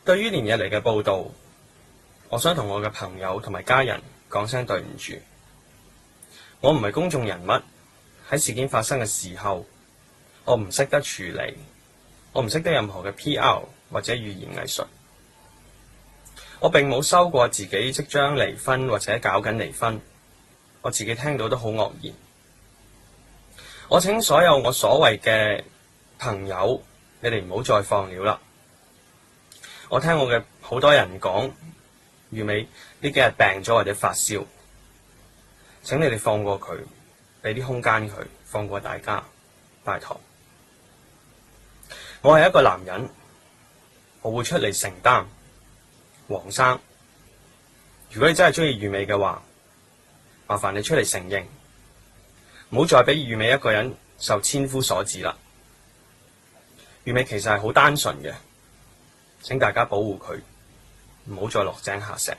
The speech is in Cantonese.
對於連日嚟嘅報導，我想同我嘅朋友同埋家人講聲對唔住。我唔係公眾人物，喺事件發生嘅時候，我唔識得處理，我唔識得任何嘅 PR 或者語言藝術。我並冇收過自己即將離婚或者搞緊離婚，我自己聽到都好愕然。我請所有我所謂嘅朋友，你哋唔好再放料啦。我聽我嘅好多人講，余美呢幾日病咗或者發燒，請你哋放過佢，俾啲空間佢，放過大家，拜託。我係一個男人，我會出嚟承擔。黃生，如果你真係中意余美嘅話，麻煩你出嚟承認，唔好再俾余美一個人受千夫所指啦。余美其實係好單純嘅，請大家保護佢，唔好再落井下石。